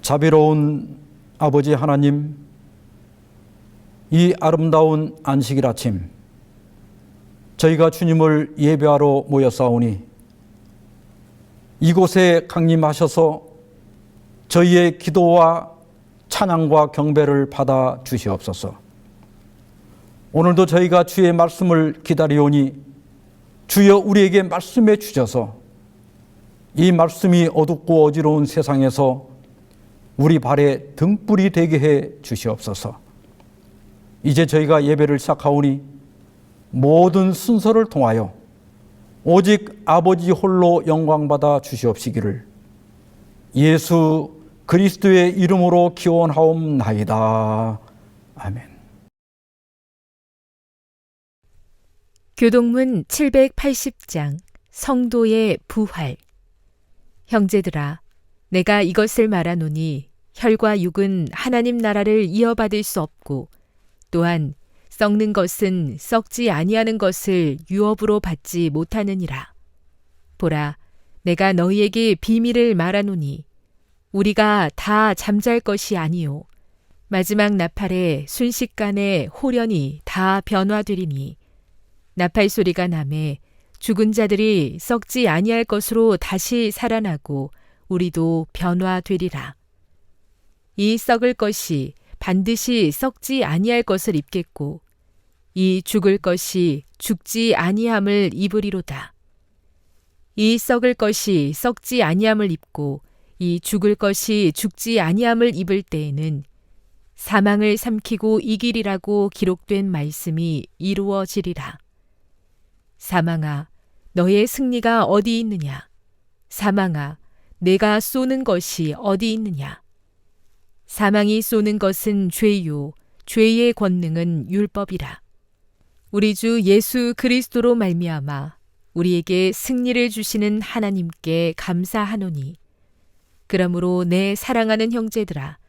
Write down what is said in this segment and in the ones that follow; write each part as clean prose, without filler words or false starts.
자비로운 아버지 하나님, 이 아름다운 안식일 아침 저희가 주님을 예배하러 모였사오니 이곳에 강림하셔서 저희의 기도와 찬양과 경배를 받아 주시옵소서. 오늘도 저희가 주의 말씀을 기다리오니 주여 우리에게 말씀해 주셔서 이 말씀이 어둡고 어지러운 세상에서 우리 발에 등불이 되게 해 주시옵소서. 이제 저희가 예배를 시작하오니 모든 순서를 통하여 오직 아버지 홀로 영광받아 주시옵시기를 예수 그리스도의 이름으로 기원하옵나이다. 아멘. 교동문 780장 성도의 부활. 형제들아, 내가 이것을 말하노니 혈과 육은 하나님 나라를 이어받을 수 없고 또한 썩는 것은 썩지 아니하는 것을 유업으로 받지 못하느니라. 보라, 내가 너희에게 비밀을 말하노니 우리가 다 잠잘 것이 아니요 마지막 나팔에 순식간에 홀연히 다 변화되리니 나팔 소리가 나매 죽은 자들이 썩지 아니할 것으로 다시 살아나고 우리도 변화되리라. 이 썩을 것이 반드시 썩지 아니할 것을 입겠고 이 죽을 것이 죽지 아니함을 입으리로다. 이 썩을 것이 썩지 아니함을 입고 이 죽을 것이 죽지 아니함을 입을 때에는 사망을 삼키고 이기리라고 기록된 말씀이 이루어지리라. 사망아, 너의 승리가 어디 있느냐? 사망아, 내가 쏘는 것이 어디 있느냐? 사망이 쏘는 것은 죄요, 죄의 권능은 율법이라. 우리 주 예수 그리스도로 말미암아 우리에게 승리를 주시는 하나님께 감사하노니, 그러므로 내 사랑하는 형제들아,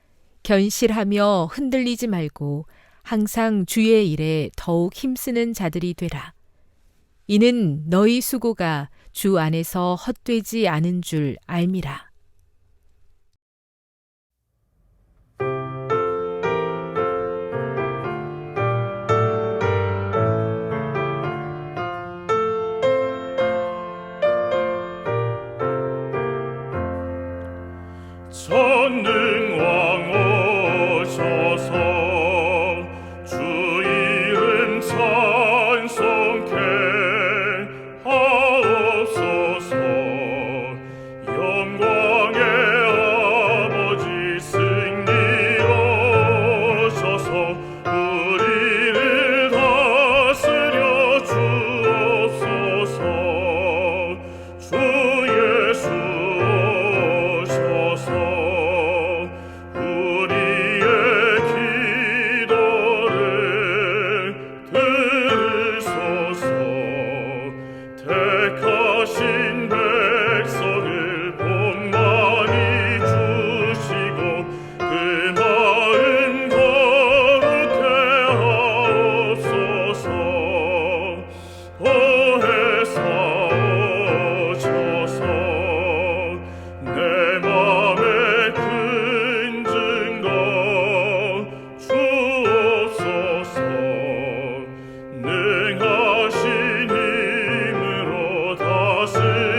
견실하며 흔들리지 말고 항상 주의 일에 더욱 힘쓰는 자들이 되라. 이는 너희 수고가 주 안에서 헛되지 않은 줄 알미라. 전능왕 오셔서 주 이름 찬송케 하옵소서. 영광의 아버지 승리로셔서 우리를 다스려 주옵소서. 주 예수 우리의 기도를 들으소서. 택하신 백성을 복 많이 주시고 그 마음 거룩해 하옵소서. 보혜사오셔서 내 맘에 큰 증거 주옵소서. 능하신 힘으로 다스려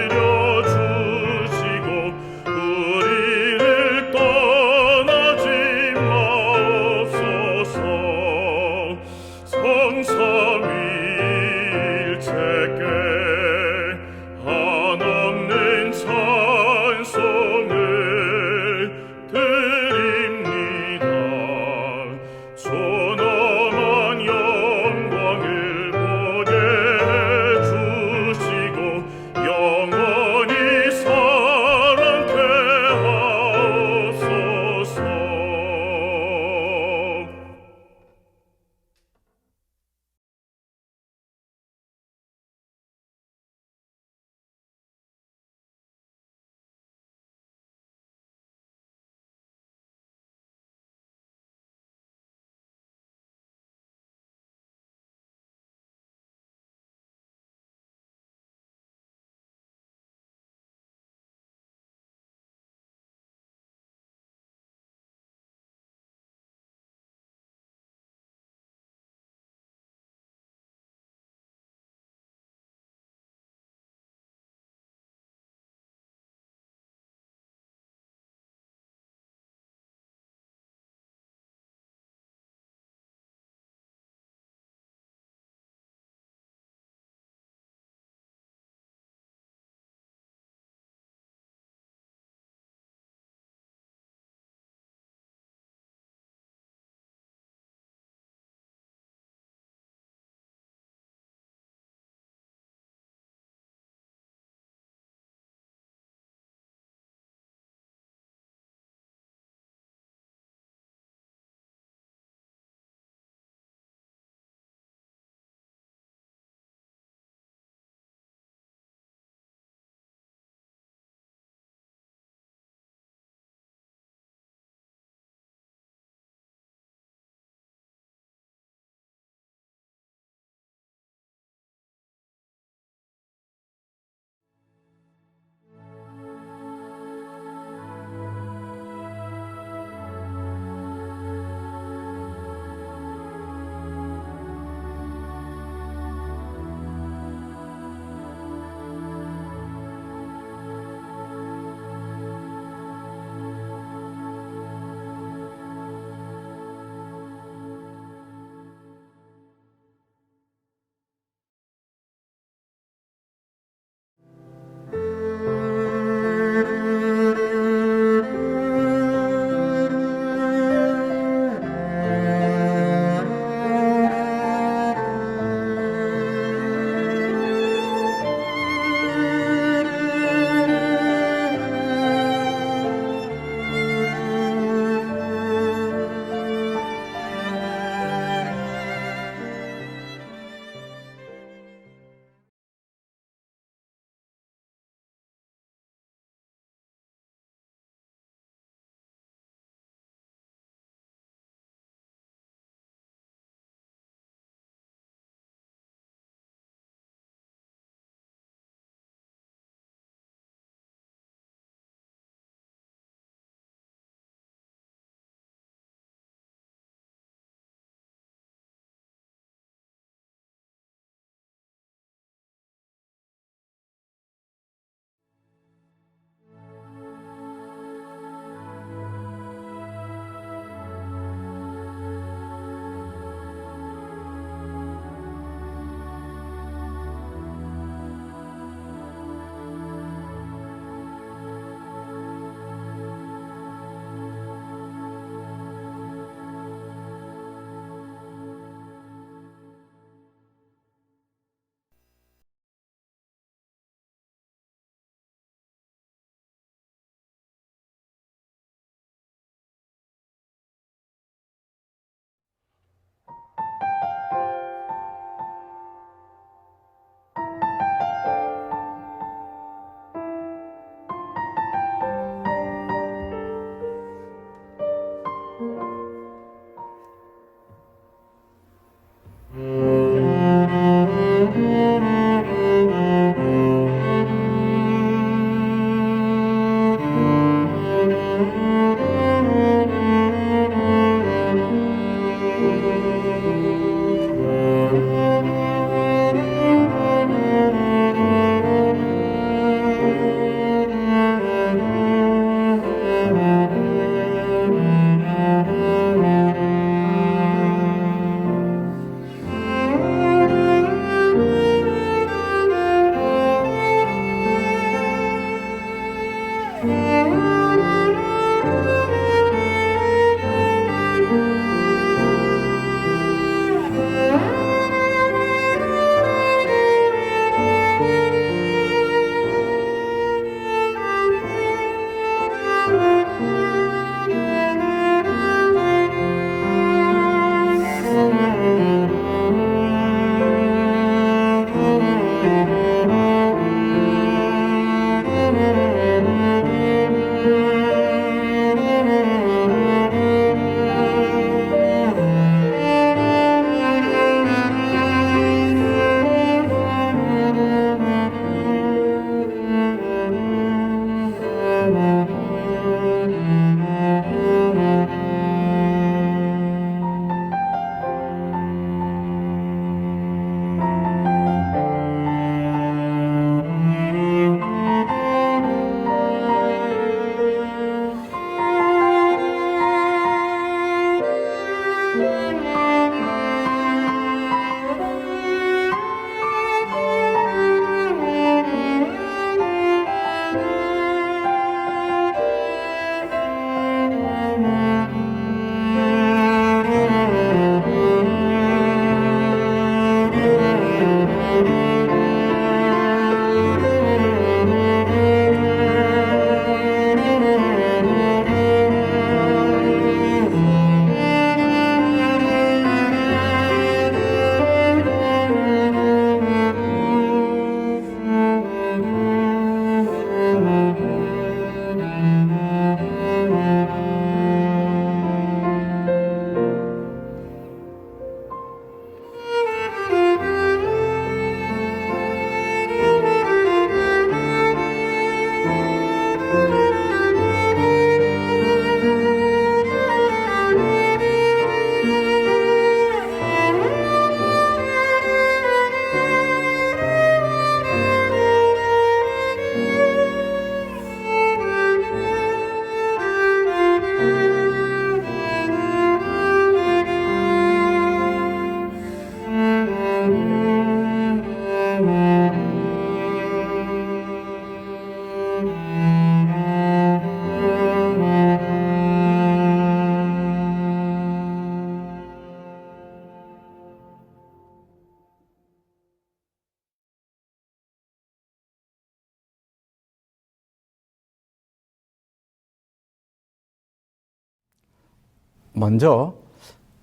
먼저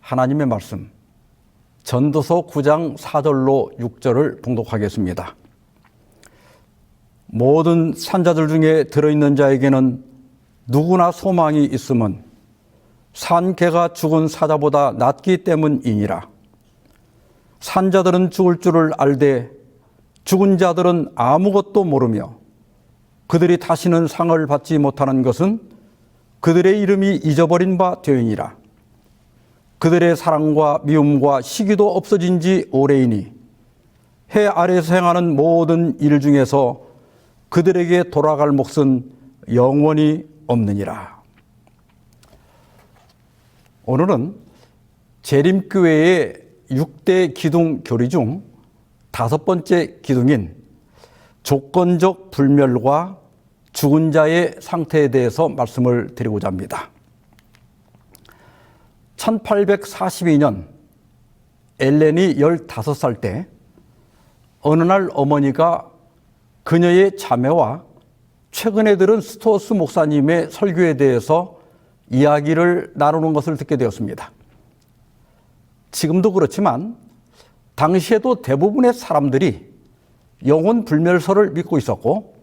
하나님의 말씀 전도서 9장 4절로 6절을 봉독하겠습니다. 모든 산자들 중에 들어있는 자에게는 누구나 소망이 있음은 산 개가 죽은 사자보다 낫기 때문이니라. 산자들은 죽을 줄을 알되 죽은 자들은 아무것도 모르며 그들이 다시는 상을 받지 못하는 것은 그들의 이름이 잊어버린 바 되니라. 그들의 사랑과 미움과 시기도 없어진 지 오래이니 해 아래에서 행하는 모든 일 중에서 그들에게 돌아갈 몫은 영원히 없느니라. 오늘은 재림교회의 6대 기둥 교리 중 5번째 기둥인 조건적 불멸과 죽은 자의 상태에 대해서 말씀을 드리고자 합니다. 1842년 엘렌이 15살 때 어느 날 어머니가 그녀의 자매와 최근에 들은 스토어스 목사님의 설교에 대해서 이야기를 나누는 것을 듣게 되었습니다. 지금도 그렇지만 당시에도 대부분의 사람들이 영혼 불멸설을 믿고 있었고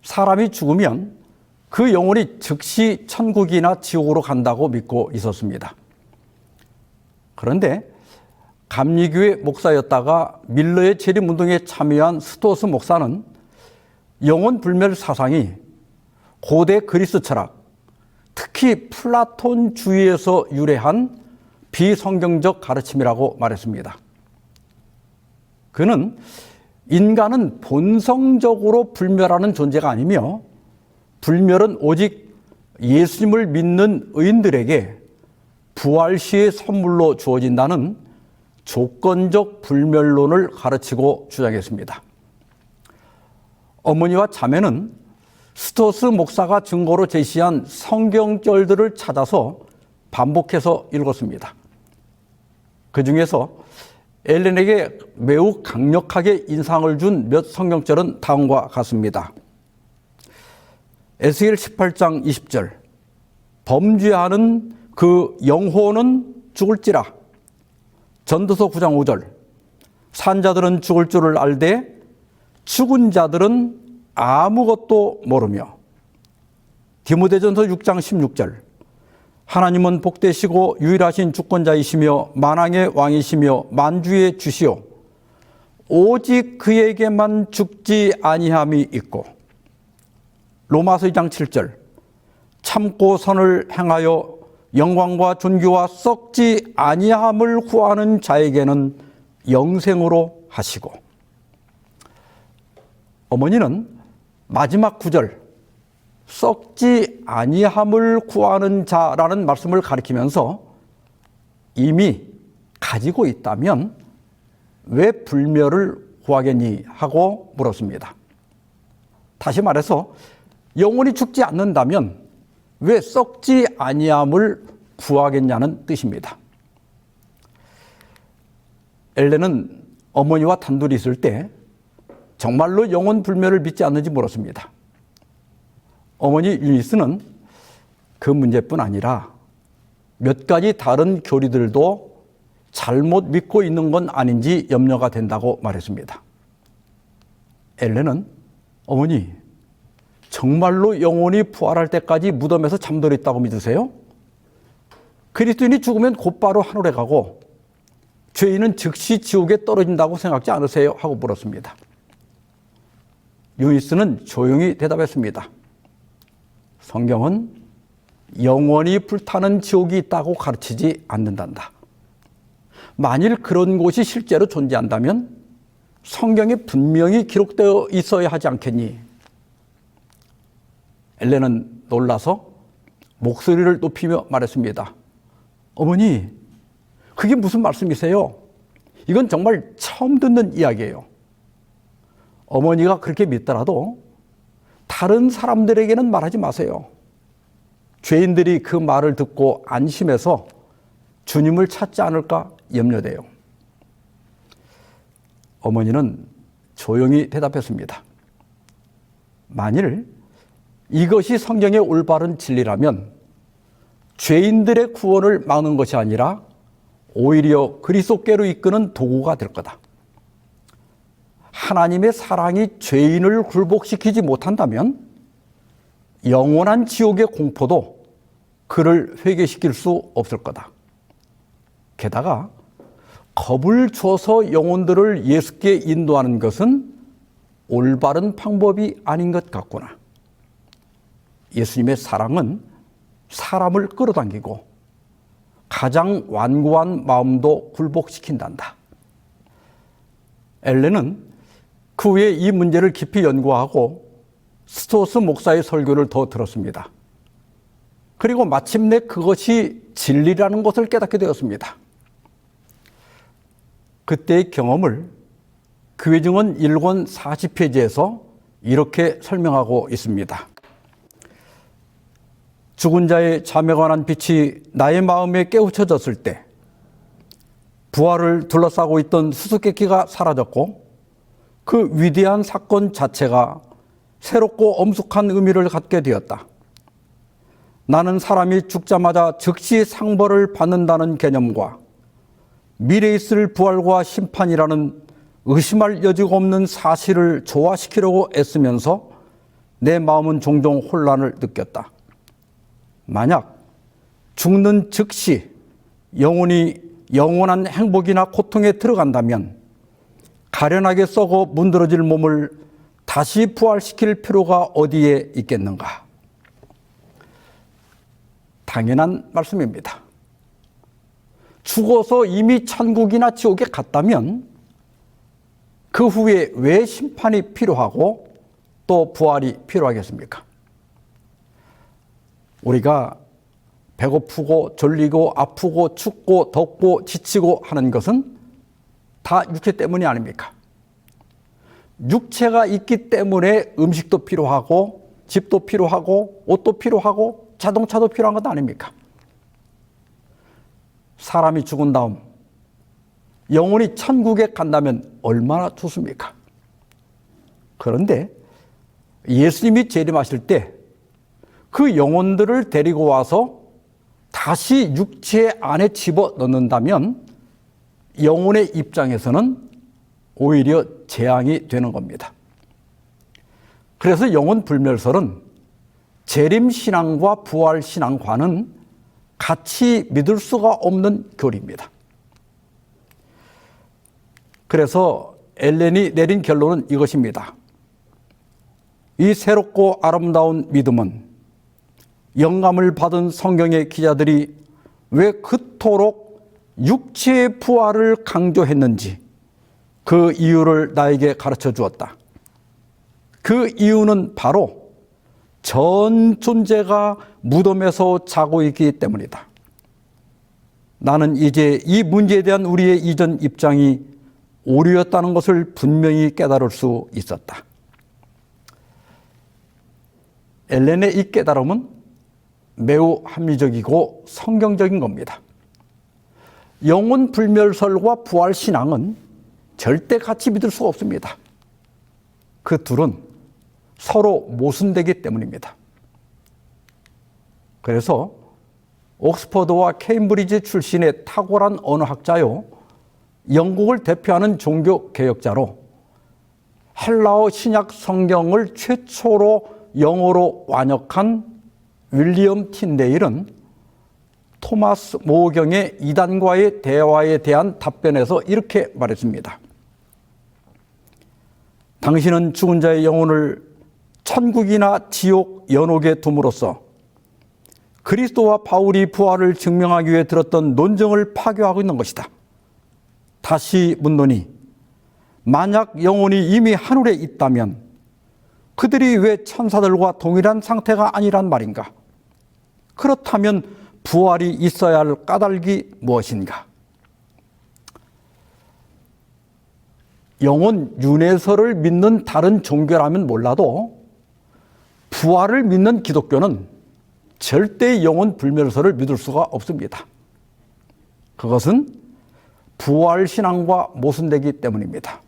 사람이 죽으면 그 영혼이 즉시 천국이나 지옥으로 간다고 믿고 있었습니다. 그런데 감리교회 목사였다가 밀러의 재림운동에 참여한 스토어스 목사는 영혼 불멸 사상이 고대 그리스 철학, 특히 플라톤주의에서 유래한 비성경적 가르침이라고 말했습니다. 그는 인간은 본성적으로 불멸하는 존재가 아니며 불멸은 오직 예수님을 믿는 의인들에게 부활 시의 선물로 주어진다는 조건적 불멸론을 가르치고 주장했습니다. 어머니와 자매는 스토스 목사가 증거로 제시한 성경절들을 찾아서 반복해서 읽었습니다. 그 중에서 엘렌에게 매우 강력하게 인상을 준 몇 성경절은 다음과 같습니다. 에스겔 18장 20절 범죄하는 그 영혼은 죽을지라. 전도서 9장 5절 산자들은 죽을 줄을 알되 죽은 자들은 아무것도 모르며. 디모데전서 6장 16절 하나님은 복되시고 유일하신 주권자이시며 만왕의 왕이시며 만주의 주시오 오직 그에게만 죽지 아니함이 있고. 로마서 2장 7절 참고 선을 행하여 영광과 존귀와 썩지 아니함을 구하는 자에게는 영생으로 하시고. 어머니는 마지막 구절 썩지 아니함을 구하는 자라는 말씀을 가리키면서 이미 가지고 있다면 왜 불멸을 구하겠니 하고 물었습니다. 다시 말해서 영혼이 죽지 않는다면 왜 썩지 아니함을 구하겠냐는 뜻입니다. 엘렌은 어머니와 단둘이 있을 때 정말로 영혼 불멸을 믿지 않는지 물었습니다. 어머니 유니스는 그 문제뿐 아니라 몇 가지 다른 교리들도 잘못 믿고 있는 건 아닌지 염려가 된다고 말했습니다. 엘렌은 어머니, 정말로 영혼이 부활할 때까지 무덤에서 잠들어 있다고 믿으세요? 그리스도인이 죽으면 곧바로 하늘에 가고 죄인은 즉시 지옥에 떨어진다고 생각지 않으세요? 하고 물었습니다. 유니스는 조용히 대답했습니다. 성경은 영원히 불타는 지옥이 있다고 가르치지 않는단다. 만일 그런 곳이 실제로 존재한다면 성경에 분명히 기록되어 있어야 하지 않겠니? 엘렌은 놀라서 목소리를 높이며 말했습니다. 어머니, 그게 무슨 말씀이세요? 이건 정말 처음 듣는 이야기예요. 어머니가 그렇게 믿더라도 다른 사람들에게는 말하지 마세요. 죄인들이 그 말을 듣고 안심해서 주님을 찾지 않을까 염려돼요. 어머니는 조용히 대답했습니다. 만일 이것이 성경의 올바른 진리라면 죄인들의 구원을 막는 것이 아니라 오히려 그리스도께로 이끄는 도구가 될 거다. 하나님의 사랑이 죄인을 굴복시키지 못한다면 영원한 지옥의 공포도 그를 회개시킬 수 없을 거다. 게다가 겁을 줘서 영혼들을 예수께 인도하는 것은 올바른 방법이 아닌 것 같구나. 예수님의 사랑은 사람을 끌어당기고 가장 완고한 마음도 굴복시킨단다. 엘렌은 그 후에 이 문제를 깊이 연구하고 스토스 목사의 설교를 더 들었습니다. 그리고 마침내 그것이 진리라는 것을 깨닫게 되었습니다. 그때의 경험을 교회 증언 1권 40페이지에서 이렇게 설명하고 있습니다. 죽은 자의 잠에 관한 빛이 나의 마음에 깨우쳐졌을 때 부활을 둘러싸고 있던 수수께끼가 사라졌고 그 위대한 사건 자체가 새롭고 엄숙한 의미를 갖게 되었다. 나는 사람이 죽자마자 즉시 상벌을 받는다는 개념과 미래에 있을 부활과 심판이라는 의심할 여지가 없는 사실을 조화시키려고 애쓰면서 내 마음은 종종 혼란을 느꼈다. 만약 죽는 즉시 영혼이 영원한 행복이나 고통에 들어간다면 가련하게 썩어 문드러질 몸을 다시 부활시킬 필요가 어디에 있겠는가? 당연한 말씀입니다. 죽어서 이미 천국이나 지옥에 갔다면 그 후에 왜 심판이 필요하고 또 부활이 필요하겠습니까? 우리가 배고프고 졸리고 아프고 춥고 덥고 지치고 하는 것은 다 육체 때문이 아닙니까? 육체가 있기 때문에 음식도 필요하고 집도 필요하고 옷도 필요하고 자동차도 필요한 것 아닙니까? 사람이 죽은 다음 영혼이 천국에 간다면 얼마나 좋습니까? 그런데 예수님이 재림하실 때 그 영혼들을 데리고 와서 다시 육체 안에 집어넣는다면 영혼의 입장에서는 오히려 재앙이 되는 겁니다. 그래서 영혼 불멸설은 재림신앙과 부활신앙과는 같이 믿을 수가 없는 교리입니다. 그래서 엘렌이 내린 결론은 이것입니다. 이 새롭고 아름다운 믿음은 영감을 받은 성경의 기자들이 왜 그토록 육체의 부활을 강조했는지 그 이유를 나에게 가르쳐 주었다. 그 이유는 바로 전 존재가 무덤에서 자고 있기 때문이다. 나는 이제 이 문제에 대한 우리의 이전 입장이 오류였다는 것을 분명히 깨달을 수 있었다. 엘렌의 이 깨달음은 매우 합리적이고 성경적인 겁니다. 영혼 불멸설과 부활신앙은 절대 같이 믿을 수가 없습니다. 그 둘은 서로 모순되기 때문입니다. 그래서 옥스퍼드와 케임브리지 출신의 탁월한 언어학자요, 영국을 대표하는 종교개혁자로 헬라어 신약 성경을 최초로 영어로 완역한 윌리엄 틴데일은 토마스 모경의 이단과의 대화에 대한 답변에서 이렇게 말했습니다. 당신은 죽은 자의 영혼을 천국이나 지옥 연옥에 둠으로써 그리스도와 바울이 부활을 증명하기 위해 들었던 논증을 파괴하고 있는 것이다. 다시 묻노니 만약 영혼이 이미 하늘에 있다면 그들이 왜 천사들과 동일한 상태가 아니란 말인가? 그렇다면 부활이 있어야 할 까닭이 무엇인가? 영혼 윤회설을 믿는 다른 종교라면 몰라도 부활을 믿는 기독교는 절대 영혼 불멸설을 믿을 수가 없습니다. 그것은 부활신앙과 모순되기 때문입니다.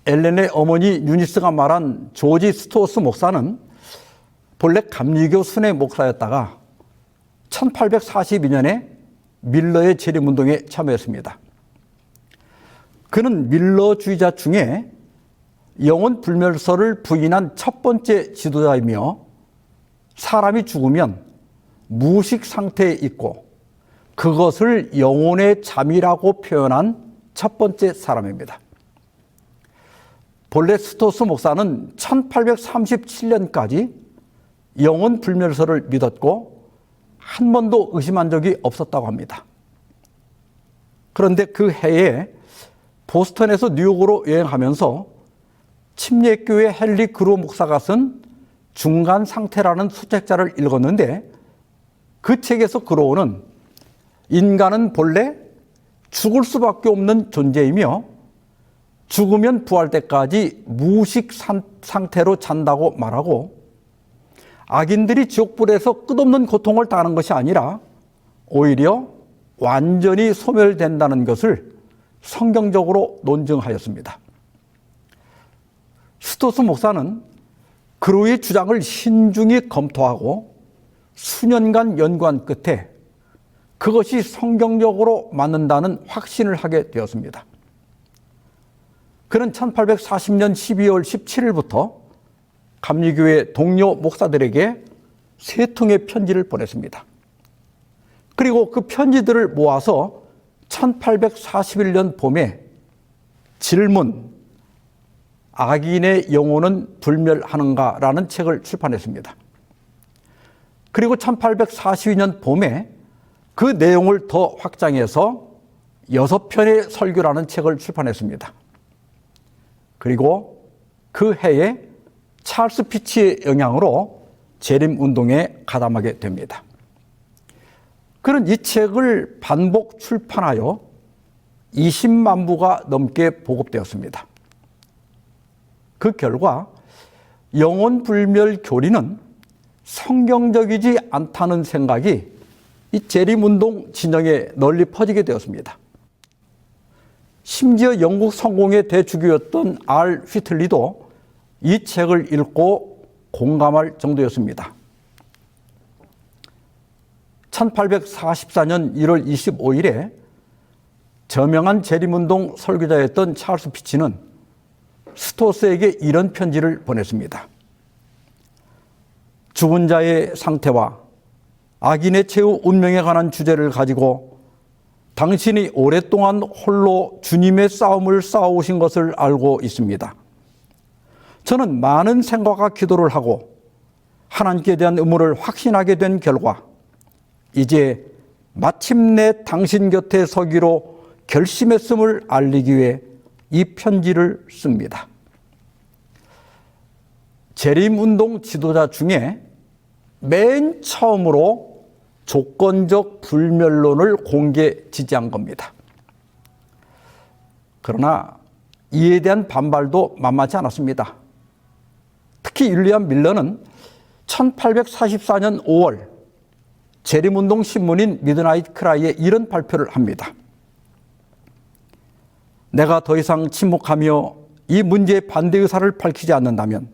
엘렌의 어머니 유니스가 말한 조지 스토스 목사는 본래 감리교 순회 목사였다가 1842년에 밀러의 재림운동에 참여했습니다. 그는 밀러주의자 중에 영혼 불멸설을 부인한 첫 번째 지도자이며 사람이 죽으면 무식 상태에 있고 그것을 영혼의 잠이라고 표현한 첫 번째 사람입니다. 본래 스토스 목사는 1837년까지 영혼 불멸설을 믿었고 한 번도 의심한 적이 없었다고 합니다. 그런데 그 해에 보스턴에서 뉴욕으로 여행하면서 침례교회 헨리 그로 목사가 쓴 중간 상태라는 수책자를 읽었는데 그 책에서 그로우는 인간은 본래 죽을 수밖에 없는 존재이며 죽으면 부활 때까지 무식 상태로 잔다고 말하고 악인들이 지옥불에서 끝없는 고통을 당하는 것이 아니라 오히려 완전히 소멸된다는 것을 성경적으로 논증하였습니다. 스토스 목사는 그로의 주장을 신중히 검토하고 수년간 연구한 끝에 그것이 성경적으로 맞는다는 확신을 하게 되었습니다. 그는 1840년 12월 17일부터 감리교회 동료 목사들에게 3통의 편지를 보냈습니다. 그리고 그 편지들을 모아서 1841년 봄에 질문, 악인의 영혼은 불멸하는가라는 책을 출판했습니다. 그리고 1842년 봄에 그 내용을 더 확장해서 6편의 설교라는 책을 출판했습니다. 그리고 그 해에 찰스 피치의 영향으로 재림운동에 가담하게 됩니다. 그는 이 책을 반복 출판하여 20만 부가 넘게 보급되었습니다. 그 결과 영혼 불멸 교리는 성경적이지 않다는 생각이 이 재림운동 진영에 널리 퍼지게 되었습니다. 심지어 영국 성공의 대주교였던 알 휘틀리도 이 책을 읽고 공감할 정도였습니다. 1844년 1월 25일에 저명한 재림운동 설교자였던 찰스 피치는 스토스에게 이런 편지를 보냈습니다. 죽은 자의 상태와 악인의 최후 운명에 관한 주제를 가지고 당신이 오랫동안 홀로 주님의 싸움을 싸우신 것을 알고 있습니다. 저는 많은 생각과 기도를 하고 하나님께 대한 의무를 확신하게 된 결과 이제 마침내 당신 곁에 서기로 결심했음을 알리기 위해 이 편지를 씁니다. 재림운동 지도자 중에 맨 처음으로 조건적 불멸론을 공개 지지한 겁니다. 그러나 이에 대한 반발도 만만치 않았습니다. 특히 윌리엄 밀러는 1844년 5월 재림운동 신문인 미드나잇 크라이에 이런 발표를 합니다. 내가 더 이상 침묵하며 이 문제의 반대 의사를 밝히지 않는다면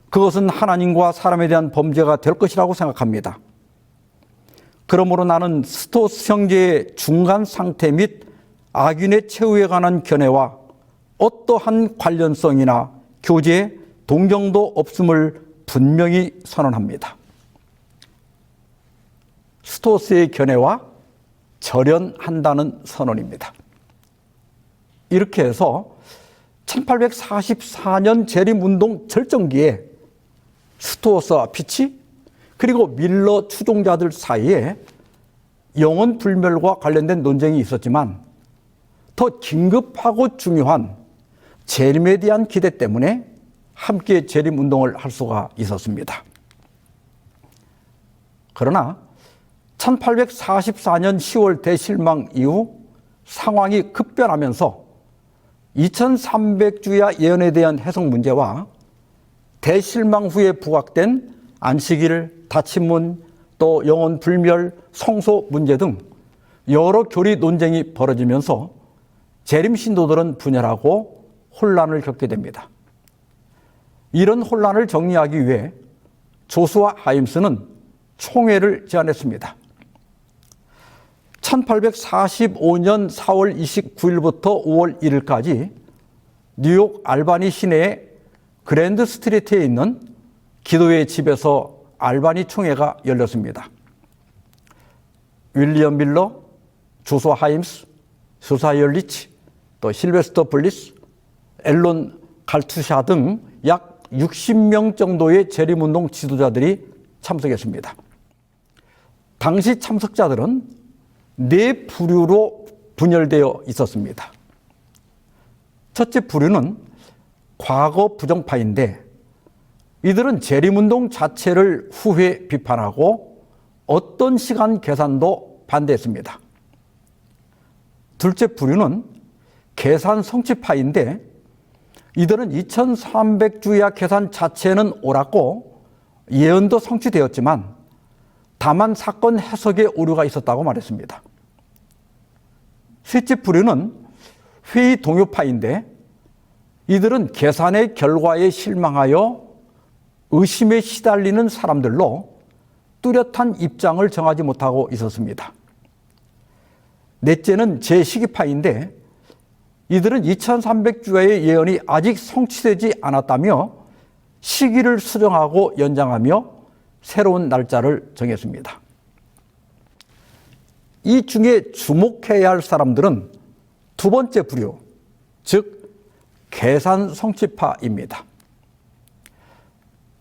그것은 하나님과 사람에 대한 범죄가 될 것이라고 생각합니다. 그러므로 나는 스토스 형제의 중간 상태 및 악인의 최후에 관한 견해와 어떠한 관련성이나 교제, 동정도 없음을 분명히 선언합니다. 스토스의 견해와 절연한다는 선언입니다. 이렇게 해서 1844년 재림운동 절정기에 스토어스와 피치 그리고 밀러 추종자들 사이에 영혼 불멸과 관련된 논쟁이 있었지만 더 긴급하고 중요한 재림에 대한 기대 때문에 함께 재림운동을 할 수가 있었습니다. 그러나 1844년 10월 대실망 이후 상황이 급변하면서 2300주야 예언에 대한 해석 문제와 대실망 후에 부각된 안식일, 다침문, 또 영혼 불멸, 성소 문제 등 여러 교리 논쟁이 벌어지면서 재림 신도들은 분열하고 혼란을 겪게 됩니다. 이런 혼란을 정리하기 위해 조수아 하임스는 총회를 제안했습니다. 1845년 4월 29일부터 5월 1일까지 뉴욕 알바니 시내의 그랜드 스트리트에 있는 기도의 집에서 알바니 총회가 열렸습니다. 윌리엄 밀러, 조수아 하임스, 수사 열리치, 또 실베스터 블리스, 앨런 갈투샤 등 약 60명 정도의 재림운동 지도자들이 참석했습니다. 당시 참석자들은 4부류로 분열되어 있었습니다. 첫째 부류는 과거 부정파인데 이들은 재림운동 자체를 후회 비판하고 어떤 시간 계산도 반대했습니다. 둘째 부류는 계산 성취파인데 이들은 2300주야 계산 자체는 옳았고 예언도 성취되었지만 다만 사건 해석에 오류가 있었다고 말했습니다. 셋째 부류는 회의 동요파인데 이들은 계산의 결과에 실망하여 의심에 시달리는 사람들로 뚜렷한 입장을 정하지 못하고 있었습니다. 넷째는 제시기파인데 이들은 2300주야의 예언이 아직 성취되지 않았다며 시기를 수정하고 연장하며 새로운 날짜를 정했습니다. 이 중에 주목해야 할 사람들은 두 번째 부류, 즉 계산 성취파입니다.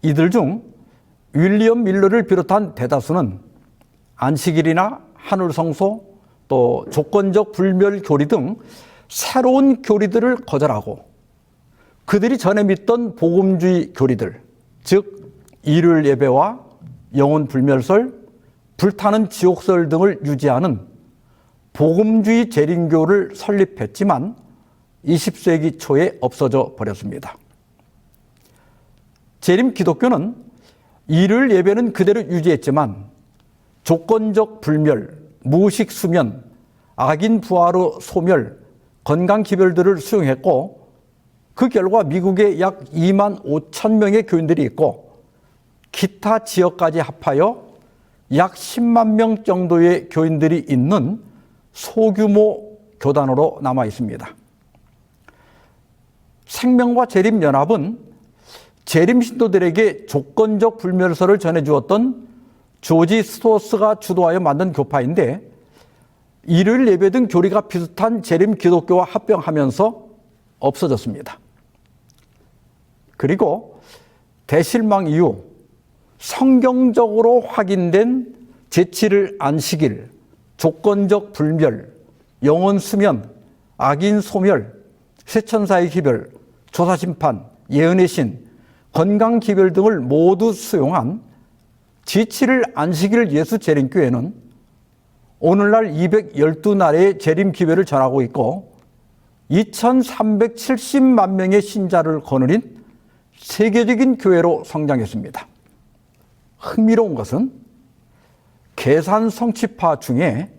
이들 중 윌리엄 밀러를 비롯한 대다수는 안식일이나 하늘성소, 또 조건적 불멸 교리 등 새로운 교리들을 거절하고 그들이 전에 믿던 복음주의 교리들, 즉 일요일 예배와 영혼 불멸설, 불타는 지옥설 등을 유지하는 복음주의 재림교를 설립했지만 20세기 초에 없어져 버렸습니다. 재림 기독교는 일요일 예배는 그대로 유지했지만 조건적 불멸, 무의식 수면, 악인 부하로 소멸, 건강 기별들을 수용했고 그 결과 미국에 약 2만 5천 명의 교인들이 있고 기타 지역까지 합하여 약 10만 명 정도의 교인들이 있는 소규모 교단으로 남아 있습니다. 생명과 재림연합은 재림 신도들에게 조건적 불멸설을 전해주었던 조지 스토어스가 주도하여 만든 교파인데 일요일 예배 등 교리가 비슷한 재림 기독교와 합병하면서 없어졌습니다. 그리고 대실망 이후 성경적으로 확인된 제7일 안식일, 조건적 불멸, 영혼 수면, 악인 소멸, 세천사의 기별, 조사심판, 예언의 신, 건강 기별 등을 모두 수용한 제7일 안식일 예수 재림교회는 오늘날 212나라의 재림 기별을 전하고 있고 2370만 명의 신자를 거느린 세계적인 교회로 성장했습니다. 흥미로운 것은 계산 성취파 중에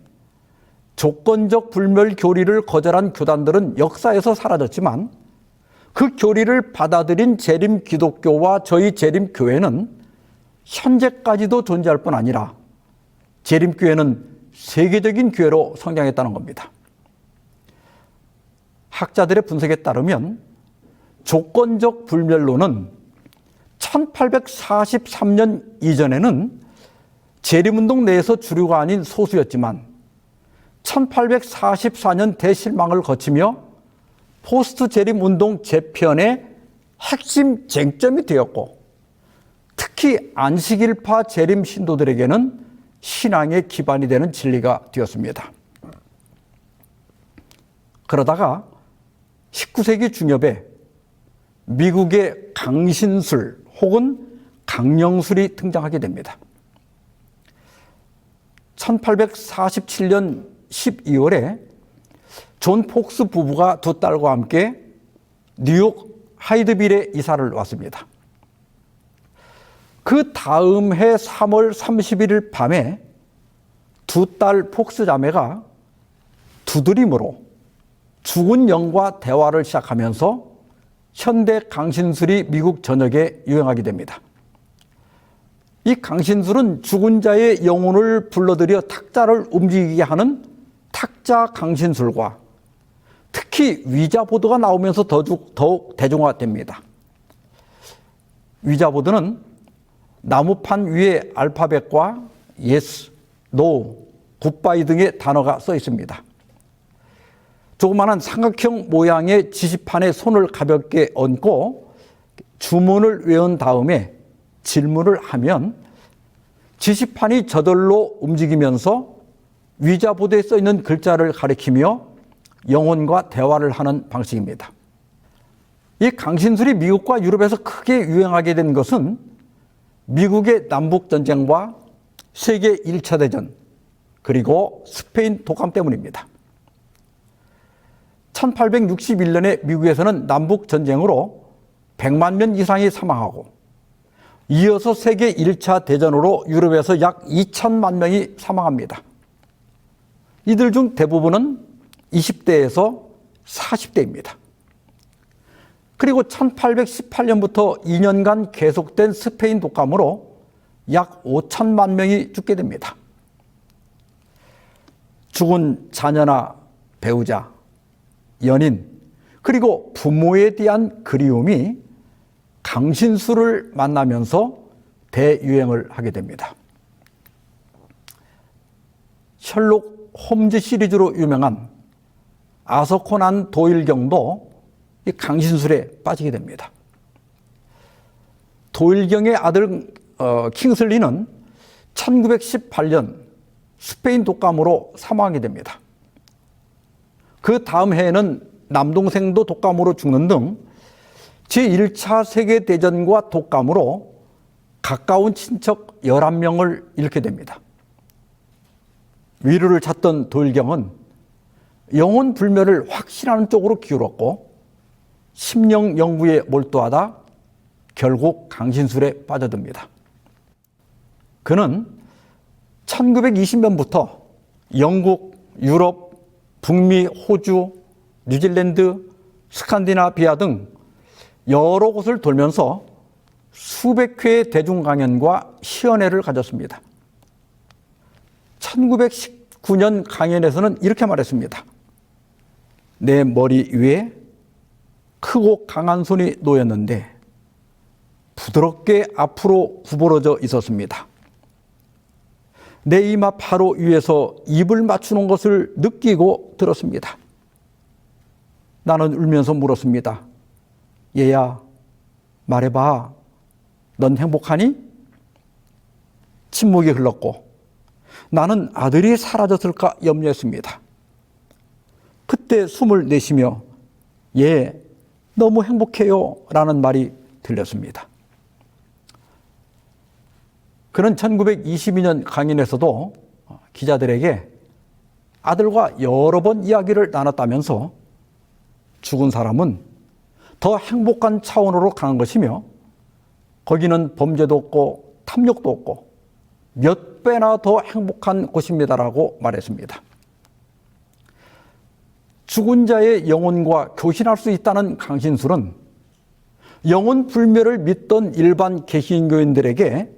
조건적 불멸 교리를 거절한 교단들은 역사에서 사라졌지만 그 교리를 받아들인 재림 기독교와 저희 재림 교회는 현재까지도 존재할 뿐 아니라 재림 교회는 세계적인 교회로 성장했다는 겁니다. 학자들의 분석에 따르면 조건적 불멸론은 1843년 이전에는 재림운동 내에서 주류가 아닌 소수였지만 1844년 대실망을 거치며 포스트 재림운동 재편의 핵심 쟁점이 되었고 특히 안식일파 재림 신도들에게는 신앙의 기반이 되는 진리가 되었습니다. 그러다가 19세기 중엽에 미국의 강신술 혹은 강령술이 등장하게 됩니다. 1847년 12월에 존 폭스 부부가 두 딸과 함께 뉴욕 하이드빌에 이사를 왔습니다. 그 다음 해 3월 31일 밤에 두 딸 폭스 자매가 두드림으로 죽은 영과 대화를 시작하면서 현대 강신술이 미국 전역에 유행하게 됩니다. 이 강신술은 죽은 자의 영혼을 불러들여 탁자를 움직이게 하는 탁자 강신술과 특히 위자보드가 나오면서 더욱 대중화됩니다. 위자보드는 나무판 위에 알파벳과 yes, no, 굿바이 등의 단어가 써 있습니다. 조그마한 삼각형 모양의 지시판에 손을 가볍게 얹고 주문을 외운 다음에 질문을 하면 지시판이 저절로 움직이면서 위자보드에 써 있는 글자를 가리키며 영혼과 대화를 하는 방식입니다. 이 강신술이 미국과 유럽에서 크게 유행하게 된 것은 미국의 남북전쟁과 세계 1차 대전 그리고 스페인 독감 때문입니다. 1861년에 미국에서는 남북전쟁으로 100만 명 이상이 사망하고 이어서 세계 1차 대전으로 유럽에서 약 2천만 명이 사망합니다. 이들 중 대부분은 20대에서 40대입니다. 그리고 1818년부터 2년간 계속된 스페인 독감으로 약 5천만 명이 죽게 됩니다. 죽은 자녀나 배우자, 연인, 그리고 부모에 대한 그리움이 강신술을 만나면서 대유행을 하게 됩니다. 셜록 홈즈 시리즈로 유명한 아서 코난 도일경도 이 강신술에 빠지게 됩니다. 도일경의 아들 킹슬리는 1918년 스페인 독감으로 사망하게 됩니다. 그 다음 해에는 남동생도 독감으로 죽는 등 제1차 세계대전과 독감으로 가까운 친척 11명을 잃게 됩니다. 위로를 찾던 도일경은 영혼 불멸을 확신하는 쪽으로 기울었고 심령 연구에 몰두하다 결국 강신술에 빠져듭니다. 그는 1920년부터 영국, 유럽, 북미, 호주, 뉴질랜드, 스칸디나비아 등 여러 곳을 돌면서 수백 회의 대중 강연과 시연회를 가졌습니다. 1919년 강연에서는 이렇게 말했습니다. 내 머리 위에 크고 강한 손이 놓였는데 부드럽게 앞으로 구부러져 있었습니다. 내 이마 바로 위에서 입을 맞추는 것을 느끼고 들었습니다. 나는 울면서 물었습니다. 얘야, 말해봐. 넌 행복하니? 침묵이 흘렀고 나는 아들이 사라졌을까 염려했습니다. 그때 숨을 내쉬며 예, 너무 행복해요 라는 말이 들렸습니다. 그는 1922년 강연에서도 기자들에게 아들과 여러 번 이야기를 나눴다면서 죽은 사람은 더 행복한 차원으로 가는 것이며 거기는 범죄도 없고 탐욕도 없고 몇 배나 더 행복한 곳입니다라고 말했습니다. 죽은 자의 영혼과 교신할 수 있다는 강신술은 영혼 불멸을 믿던 일반 개신교인들에게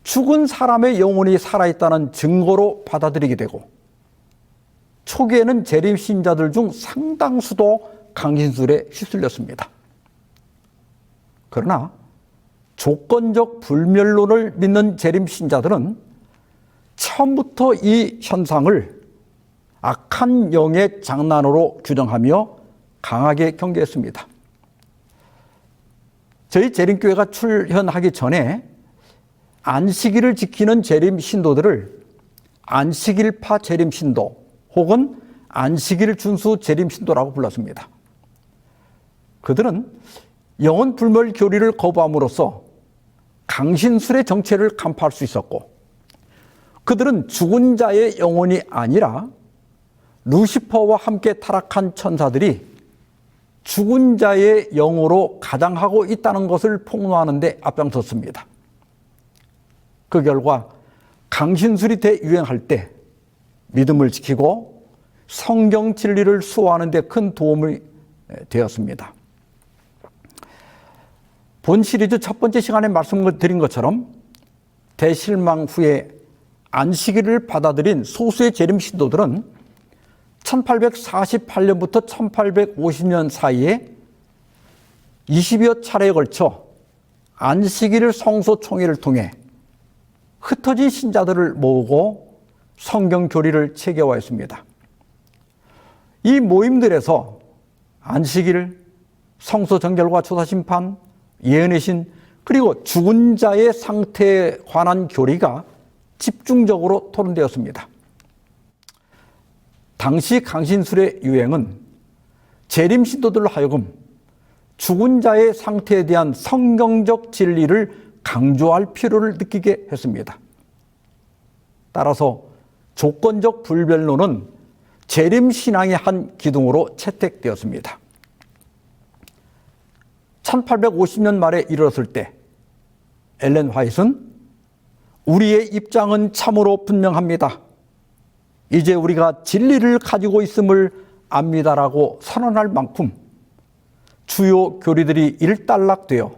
죽은 사람의 영혼이 살아있다는 증거로 받아들이게 되고 초기에는 재림 신자들 중 상당수도 강신술에 휩쓸렸습니다. 그러나 조건적 불멸론을 믿는 재림 신자들은 처음부터 이 현상을 악한 영의 장난으로 규정하며 강하게 경계했습니다. 저희 재림교회가 출현하기 전에 안식일을 지키는 재림 신도들을 안식일파 재림 신도 혹은 안식일 준수 재림 신도라고 불렀습니다. 그들은 영혼 불멸 교리를 거부함으로써 강신술의 정체를 간파할 수 있었고 그들은 죽은 자의 영혼이 아니라 루시퍼와 함께 타락한 천사들이 죽은 자의 영으로 가장하고 있다는 것을 폭로하는 데 앞장섰습니다. 그 결과 강신술이 대유행할 때 믿음을 지키고 성경 진리를 수호하는 데 큰 도움이 되었습니다. 본 시리즈 첫 번째 시간에 말씀을 드린 것처럼 대실망 후에 안식일을 받아들인 소수의 재림 신도들은 1848년부터 1850년 사이에 20여 차례에 걸쳐 안식일 성소총회를 통해 흩어진 신자들을 모으고 성경 교리를 체계화했습니다. 이 모임들에서 안식일, 성소 정결과 조사 심판, 예언의 신, 그리고 죽은 자의 상태에 관한 교리가 집중적으로 토론되었습니다. 당시 강신술의 유행은 재림 신도들로 하여금 죽은 자의 상태에 대한 성경적 진리를 강조할 필요를 느끼게 했습니다. 따라서 조건적 불변론은 재림 신앙의 한 기둥으로 채택되었습니다. 1850년 말에 이르렀을 때 엘렌 화이트는 우리의 입장은 참으로 분명합니다. 이제 우리가 진리를 가지고 있음을 압니다라고 선언할 만큼 주요 교리들이 일단락되어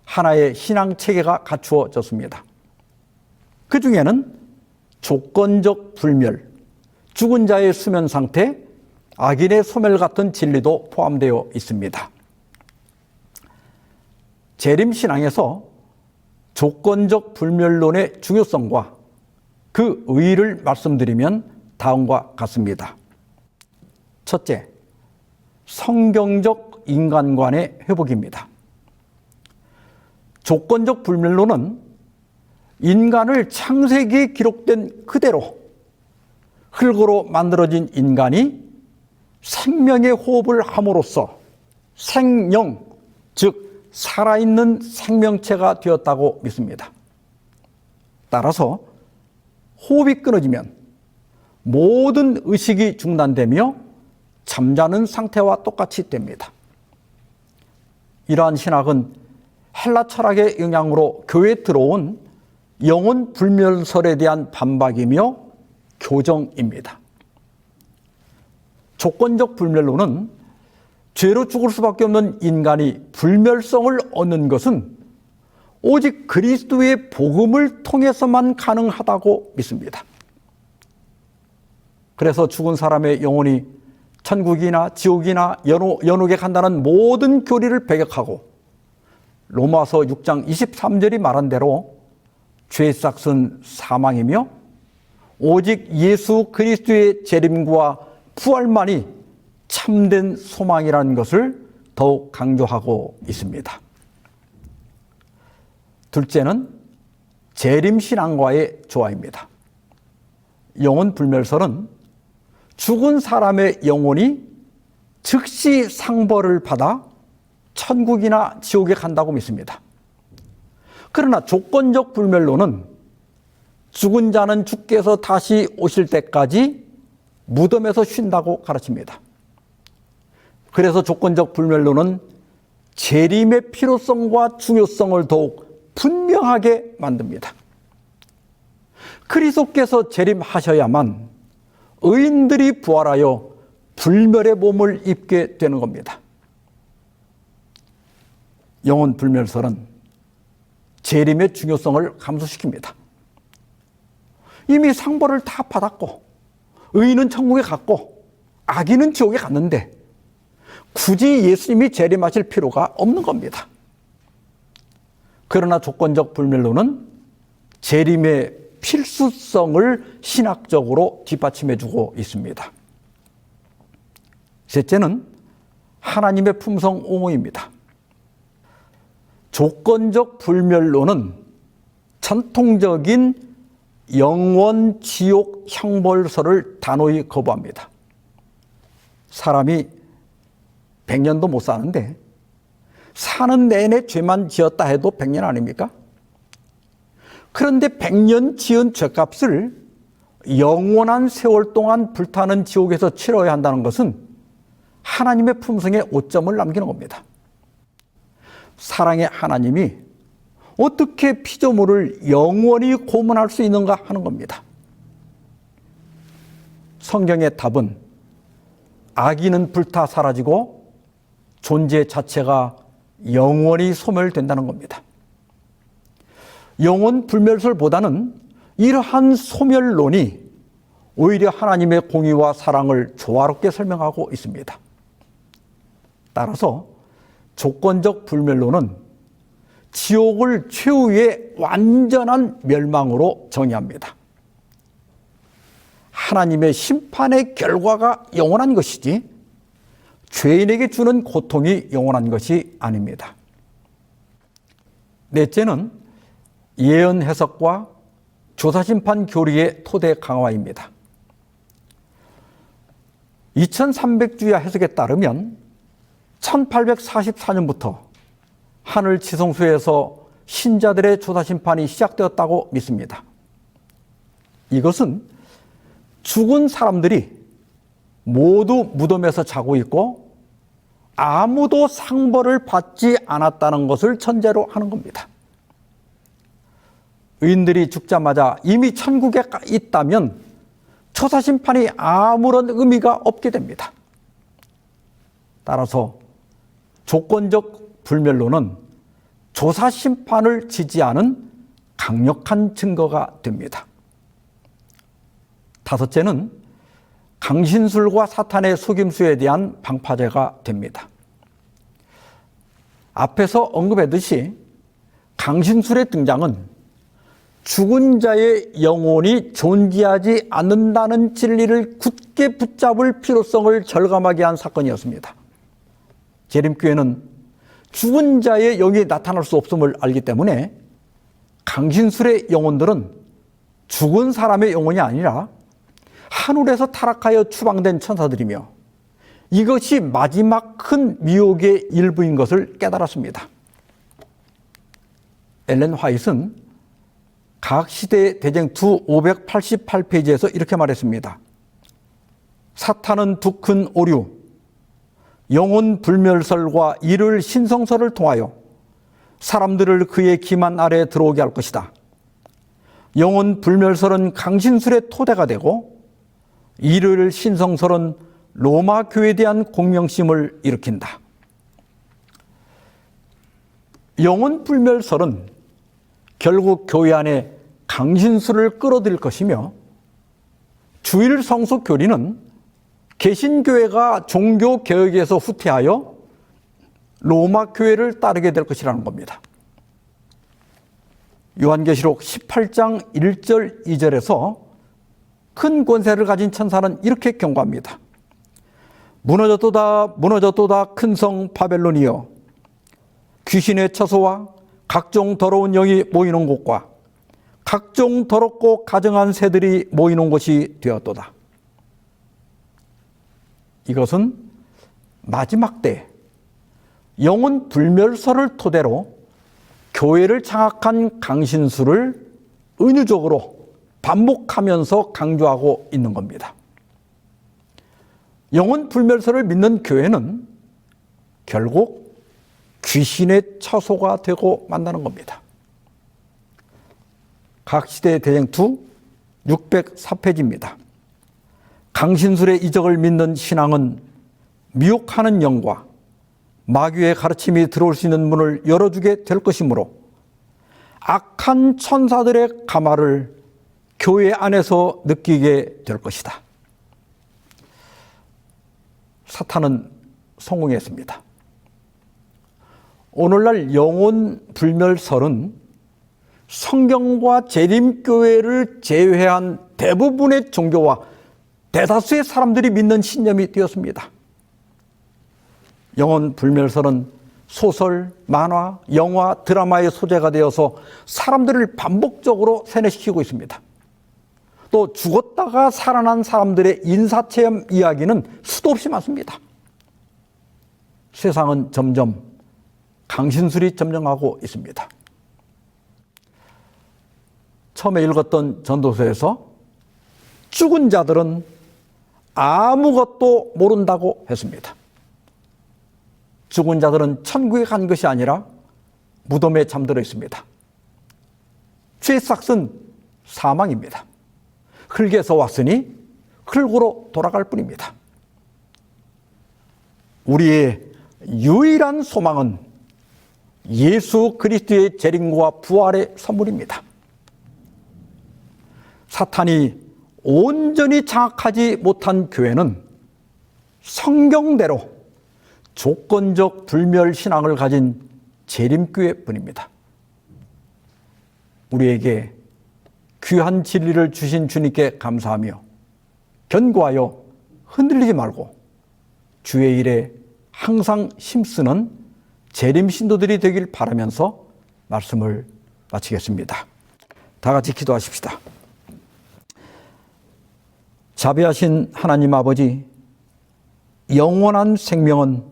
하나의 신앙 체계가 갖추어졌습니다. 그 중에는 조건적 불멸, 죽은 자의 수면 상태, 악인의 소멸 같은 진리도 포함되어 있습니다. 재림신앙에서 조건적 불멸론의 중요성과 그 의의를 말씀드리면 다음과 같습니다. 첫째, 성경적 인간관의 회복입니다. 조건적 불멸론은 인간을 창세기에 기록된 그대로 흙으로 만들어진 인간이 생명의 호흡을 함으로써 생령, 즉 살아있는 생명체가 되었다고 믿습니다. 따라서 호흡이 끊어지면 모든 의식이 중단되며 잠자는 상태와 똑같이 됩니다. 이러한 신학은 헬라 철학의 영향으로 교회에 들어온 영혼 불멸설에 대한 반박이며 교정입니다. 조건적 불멸론은 죄로 죽을 수밖에 없는 인간이 불멸성을 얻는 것은 오직 그리스도의 복음을 통해서만 가능하다고 믿습니다. 그래서 죽은 사람의 영혼이 천국이나 지옥이나 연옥에 간다는 모든 교리를 배격하고 로마서 6장 23절이 말한 대로 죄의 삭은 사망이며 오직 예수 그리스도의 재림과 부활만이 참된 소망이라는 것을 더욱 강조하고 있습니다. 둘째는 재림신앙과의 조화입니다. 영혼 불멸설은 죽은 사람의 영혼이 즉시 상벌을 받아 천국이나 지옥에 간다고 믿습니다. 그러나 조건적 불멸론은 죽은 자는 주께서 다시 오실 때까지 무덤에서 쉰다고 가르칩니다. 그래서 조건적 불멸론은 재림의 필요성과 중요성을 더욱 분명하게 만듭니다. 그리스도께서 재림하셔야만 의인들이 부활하여 불멸의 몸을 입게 되는 겁니다. 영혼 불멸설은 재림의 중요성을 감소시킵니다. 이미 상벌을 다 받았고 의인은 천국에 갔고 악인은 지옥에 갔는데 굳이 예수님이 재림하실 필요가 없는 겁니다. 그러나 조건적 불멸론은 재림의 필수성을 신학적으로 뒷받침해주고 있습니다. 셋째는 하나님의 품성 옹호입니다. 조건적 불멸론은 전통적인 영원 지옥 형벌설을 단호히 거부합니다. 사람이 100년도 못 사는데 사는 내내 죄만 지었다 해도 100년 아닙니까? 그런데 100년 지은 죄값을 영원한 세월 동안 불타는 지옥에서 치러야 한다는 것은 하나님의 품성에 오점을 남기는 겁니다. 사랑의 하나님이 어떻게 피조물을 영원히 고문할 수 있는가 하는 겁니다. 성경의 답은 악인은 불타 사라지고 존재 자체가 영원히 소멸된다는 겁니다. 영혼 불멸설보다는 이러한 소멸론이 오히려 하나님의 공의와 사랑을 조화롭게 설명하고 있습니다. 따라서 조건적 불멸론은 지옥을 최후의 완전한 멸망으로 정의합니다. 하나님의 심판의 결과가 영원한 것이지 죄인에게 주는 고통이 영원한 것이 아닙니다. 넷째는 예언 해석과 조사심판 교리의 토대 강화입니다. 2300주야 해석에 따르면 1844년부터 하늘 지성소에서 신자들의 조사심판이 시작되었다고 믿습니다. 이것은 죽은 사람들이 모두 무덤에서 자고 있고 아무도 상벌을 받지 않았다는 것을 전제로 하는 겁니다. 의인들이 죽자마자 이미 천국에 있다면 조사심판이 아무런 의미가 없게 됩니다. 따라서 조건적 불멸론은 조사심판을 지지하는 강력한 증거가 됩니다. 다섯째는 강신술과 사탄의 속임수에 대한 방파제가 됩니다. 앞에서 언급했듯이 강신술의 등장은 죽은 자의 영혼이 존재하지 않는다는 진리를 굳게 붙잡을 필요성을 절감하게 한 사건이었습니다. 재림교회는 죽은 자의 영이 나타날 수 없음을 알기 때문에 강신술의 영혼들은 죽은 사람의 영혼이 아니라 하늘에서 타락하여 추방된 천사들이며 이것이 마지막 큰 미혹의 일부인 것을 깨달았습니다. 엘렌 화이트는 과학시대 대쟁투 588페이지에서 이렇게 말했습니다. 사탄은 두 큰 오류, 영혼 불멸설과 이를 신성설을 통하여 사람들을 그의 기만 아래 들어오게 할 것이다. 영혼 불멸설은 강신술의 토대가 되고 이를 신성설은 로마 교회에 대한 공명심을 일으킨다. 영혼 불멸설은 결국 교회 안에 강신술을 끌어들일 것이며 주일 성수 교리는 개신교회가 종교 개혁에서 후퇴하여 로마 교회를 따르게 될 것이라는 겁니다. 요한계시록 18장 1절 2절에서 큰 권세를 가진 천사는 이렇게 경고합니다. 무너졌도다 무너졌도다 큰 성 바벨론이여, 귀신의 처소와 각종 더러운 영이 모이는 곳과 각종 더럽고 가증한 새들이 모이는 곳이 되었도다. 이것은 마지막 때 영혼 불멸설을 토대로 교회를 장악한 강신술을 은유적으로 반복하면서 강조하고 있는 겁니다. 영혼 불멸설을 믿는 교회는 결국 귀신의 처소가 되고 만나는 겁니다. 각시대 대쟁투 604페이지입니다. 강신술의 이적을 믿는 신앙은 미혹하는 영과 마귀의 가르침이 들어올 수 있는 문을 열어주게 될 것이므로 악한 천사들의 가마를 교회 안에서 느끼게 될 것이다. 사탄은 성공했습니다. 오늘날 영혼 불멸설은 성경과 재림교회를 제외한 대부분의 종교와 대다수의 사람들이 믿는 신념이 되었습니다. 영혼 불멸설은 소설, 만화, 영화, 드라마의 소재가 되어서 사람들을 반복적으로 세뇌시키고 있습니다. 또 죽었다가 살아난 사람들의 인사체험 이야기는 수도 없이 많습니다. 세상은 점점 강신술이 점령하고 있습니다. 처음에 읽었던 전도서에서 죽은 자들은 아무것도 모른다고 했습니다. 죽은 자들은 천국에 간 것이 아니라 무덤에 잠들어 있습니다. 죄의 삭은 사망입니다. 흙에서 왔으니 흙으로 돌아갈 뿐입니다. 우리의 유일한 소망은 예수 그리스도의 재림과 부활의 선물입니다. 사탄이 온전히 장악하지 못한 교회는 성경대로 조건적 불멸 신앙을 가진 재림교회뿐입니다. 우리에게 귀한 진리를 주신 주님께 감사하며 견고하여 흔들리지 말고 주의 일에 항상 힘쓰는 재림 신도들이 되길 바라면서 말씀을 마치겠습니다. 다 같이 기도하십시다. 자비하신 하나님 아버지, 영원한 생명은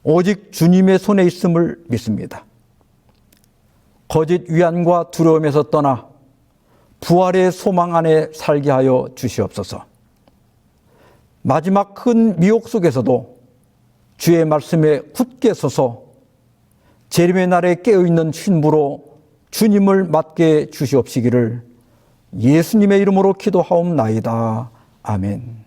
오직 주님의 손에 있음을 믿습니다. 거짓 위안과 두려움에서 떠나 부활의 소망 안에 살게 하여 주시옵소서. 마지막 큰 미혹 속에서도 주의 말씀에 굳게 서서 재림의 날에 깨어있는 신부로 주님을 맞게 주시옵시기를 예수님의 이름으로 기도하옵나이다. 아멘.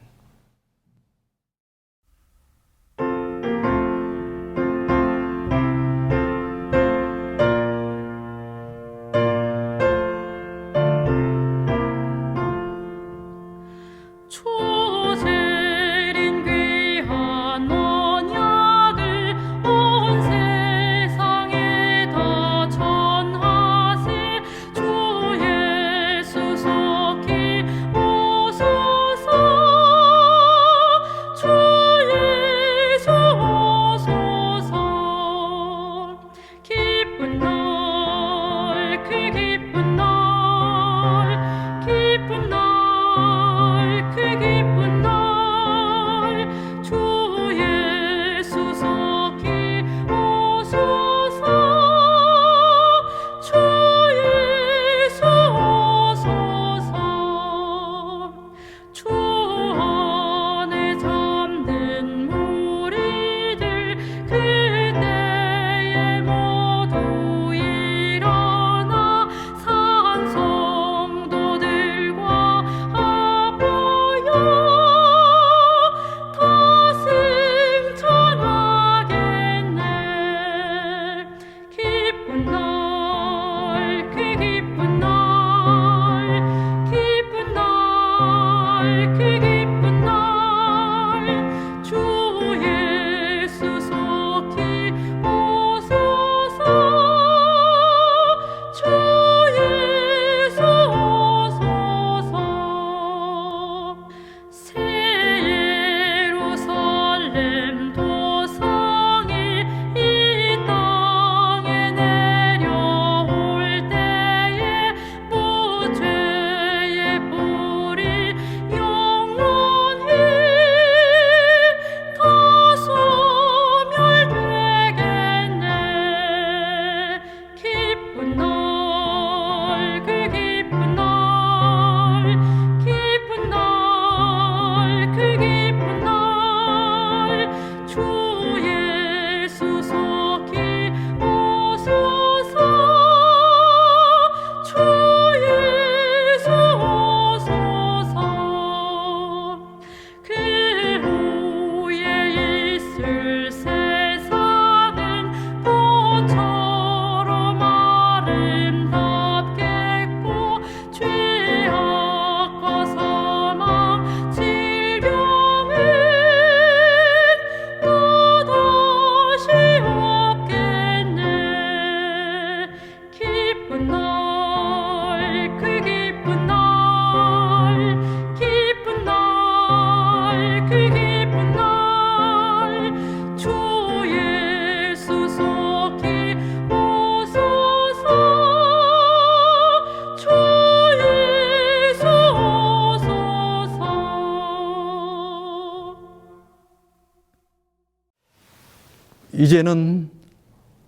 이제는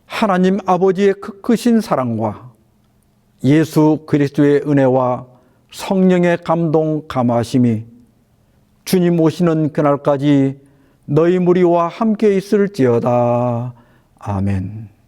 하나님 아버지의 크신 사랑과 예수 그리스도의 은혜와 성령의 감동 감화심이 주님 오시는 그날까지 너희 무리와 함께 있을지어다. 아멘.